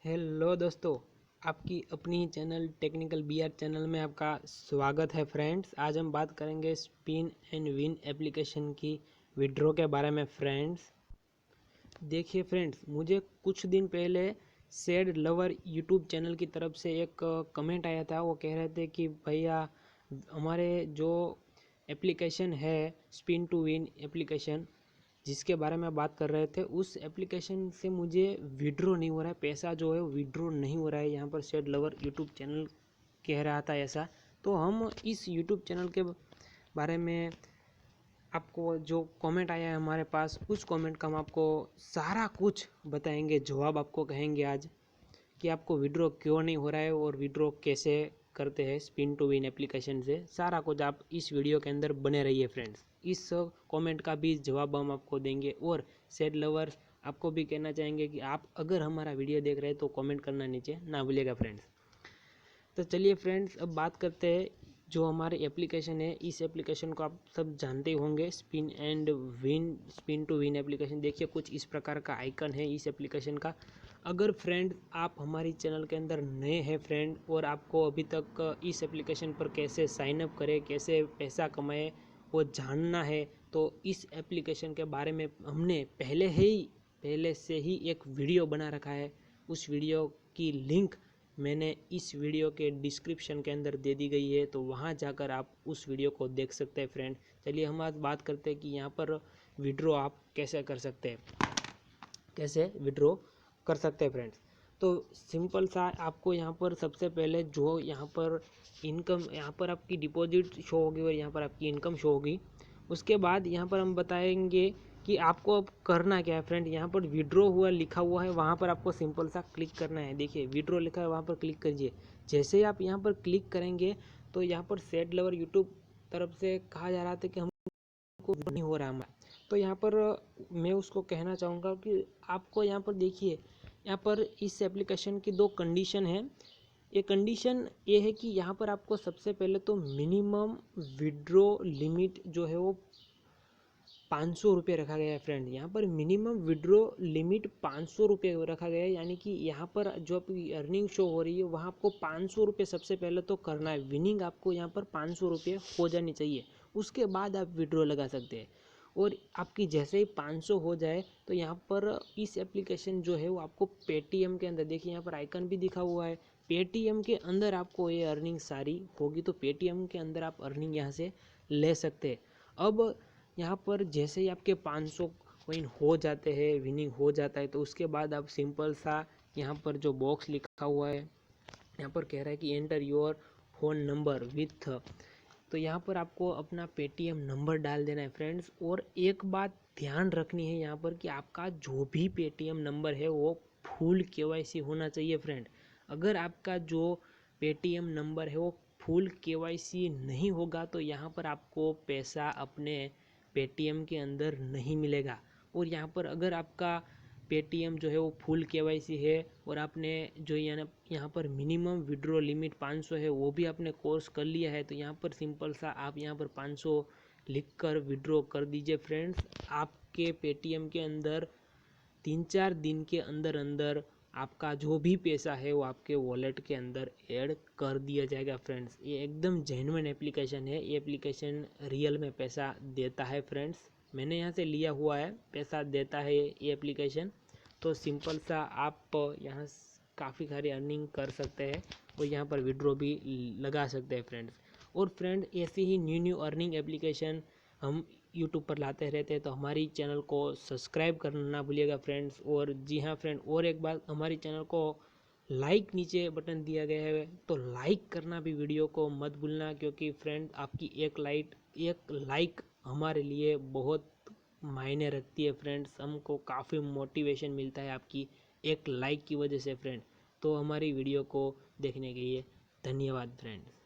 Hello दोस्तों, आपकी अपनी चैनल टेक्निकल बीआर चैनल में आपका स्वागत है फ्रेंड्स। आज हम बात करेंगे स्पिन एंड विन एप्लीकेशन की विड्रॉ के बारे में फ्रेंड्स। देखिए फ्रेंड्स, मुझे कुछ दिन पहले सैड लवर यूट्यूब चैनल की तरफ से एक कमेंट आया था। वो कह रहे थे कि भैया हमारे जो एप्लीकेशन है स्पिन टू विन एप्लीकेशन जिसके बारे में बात कर रहे थे, उस एप्लीकेशन से मुझे विड्रॉ नहीं हो रहा है, पैसा जो है विड्रॉ नहीं हो रहा है। यहाँ पर सैड लवर यूट्यूब चैनल कह रहा था ऐसा। तो हम इस यूट्यूब चैनल के बारे में आपको जो कमेंट आया है हमारे पास, उस कमेंट का हम आपको सारा कुछ बताएंगे, जवाब आपको कहेंगे आज कि आपको विड्रॉ क्यों नहीं हो रहा है और विड्रॉ कैसे करते हैं स्पिन टू विन एप्लीकेशन से। सारा कुछ आप इस वीडियो के अंदर बने रहिए फ्रेंड्स। इस कमेंट का भी जवाब हम आपको देंगे। और सैड लवर्स, आपको भी कहना चाहेंगे कि आप अगर हमारा वीडियो देख रहे हैं तो कमेंट करना नीचे ना भूलिएगा फ्रेंड्स। तो चलिए फ्रेंड्स, अब बात करते हैं जो हमारे एप्लीकेशन है। इस एप्लीकेशन को आप सब जानते ही होंगे, spin and win, spin to win application. देखिए कुछ इस प्रकार का आइकन है इस एप्लीकेशन का। अगर फ्रेंड आप हमारी चैनल के अंदर नए हैं फ्रेंड, और आपको अभी तक इस एप्लीकेशन पर कैसे साइन अप करें, कैसे पैसा कमाएं वो जानना है, तो इस एप्लीकेशन के बारे में हमने पहले से ही एक वीडियो बना रखा है। उस वीडियो की लिंक मैंने इस वीडियो के डिस्क्रिप्शन के अंदर दे दी गई है, तो वहाँ जाकर आप उस वीडियो को देख सकते हैं फ्रेंड। चलिए हम आज बात करते हैं कि यहाँ पर विड्रॉ आप कैसे कर सकते हैं, कैसे विड्रॉ कर सकते हैं फ्रेंड्स। तो सिंपल सा, आपको यहाँ पर सबसे पहले जो यहाँ पर इनकम, यहाँ पर आपकी डिपॉजिट शो होगी और यहाँ पर आपकी इनकम शो होगी। उसके बाद यहाँ पर हम बताएंगे कि आपको अब करना क्या है फ्रेंड। यहाँ पर विड्रॉ हुआ लिखा हुआ है, वहाँ पर आपको सिंपल सा क्लिक करना है। देखिए विड्रॉ लिखा है, वहाँ पर क्लिक करिए। जैसे ही आप यहाँ पर क्लिक करेंगे तो यहाँ पर सैड लवर यूट्यूब तरफ से कहा जा रहा था कि हमको नहीं हो रहा हमारा। तो यहाँ पर मैं उसको कहना चाहूँगा कि आपको यहाँ पर देखिए, यहाँ पर इस एप्लीकेशन की दो कंडीशन है। ये कंडीशन ये है कि यहाँ पर आपको सबसे पहले तो मिनिमम विड्रॉ लिमिट जो है वो 500 रुपये रखा गया है फ्रेंड। यहाँ पर मिनिमम विड्रॉ लिमिट 500 रुपये रखा गया है, यानी कि यहाँ पर जो आपकी अर्निंग शो हो रही है वहाँ आपको 500 रुपये सबसे पहले तो करना है। विनिंग आपको यहाँ पर 500 रुपये हो जानी चाहिए, उसके बाद आप विड्रॉ लगा सकते हैं। और आपकी जैसे ही 500 हो जाए तो यहाँ पर इस एप्लीकेशन जो है वो आपको पेटीएम के अंदर, देखिए यहाँ पर आइकन भी दिखा हुआ है, पेटीएम के अंदर आपको ये अर्निंग सारी होगी। तो पेटीएम के अंदर आप अर्निंग यहाँ से ले सकते हैं। अब यहाँ पर जैसे ही आपके 500 कॉइन हो जाते हैं, विनिंग हो जाता है, तो उसके बाद आप सिंपल सा यहाँ पर जो बॉक्स लिखा हुआ है, यहाँ पर कह रहा है कि enter your phone number with, तो यहाँ पर आपको अपना पेटीएम नंबर डाल देना है फ्रेंड्स। और एक बात ध्यान रखनी है यहाँ पर कि आपका जो भी पेटीएम नंबर है वो फुल केवाईसी होना चाहिए फ्रेंड। अगर आपका जो पेटीएम नंबर है वो फुल केवाईसी नहीं होगा तो यहाँ पर आपको पैसा अपने पेटीएम के अंदर नहीं मिलेगा। और यहाँ पर अगर आपका पेटीएम जो है वो फुल केवाईसी है और आपने जो यहाँ पर मिनिमम विड्रॉ लिमिट 500 है वो भी आपने कोर्स कर लिया है, तो यहाँ पर सिंपल सा आप यहाँ पर 500 लिख कर विड्रॉ कर दीजिए फ्रेंड्स। आपके पेटीएम के अंदर 3-4 दिन के अंदर अंदर आपका जो भी पैसा है वो आपके वॉलेट के अंदर ऐड कर दिया जाएगा फ्रेंड्स। ये एकदम जेन्युइन एप्लीकेशन है, ये एप्लीकेशन रियल में पैसा देता है फ्रेंड्स। मैंने यहाँ से लिया हुआ है, पैसा देता है ये एप्लीकेशन। तो सिंपल सा आप यहाँ काफ़ी सारी अर्निंग कर सकते हैं और यहाँ पर विड्रॉ भी लगा सकते हैं फ्रेंड्स। और फ्रेंड ऐसी ही न्यू अर्निंग एप्लीकेशन हम यूट्यूब पर लाते रहते हैं, तो हमारी चैनल को सब्सक्राइब करना ना भूलिएगा फ्रेंड्स। और जी हाँ फ्रेंड, और एक बात, हमारी चैनल को लाइक नीचे बटन दिया गया है, तो लाइक करना भी वीडियो को मत भूलना, क्योंकि फ्रेंड आपकी एक लाइक हमारे लिए बहुत मायने रखती है फ्रेंड्स। हमको काफ़ी मोटिवेशन मिलता है आपकी एक लाइक की वजह से फ्रेंड। तो हमारी वीडियो को देखने के लिए धन्यवाद फ्रेंड्स।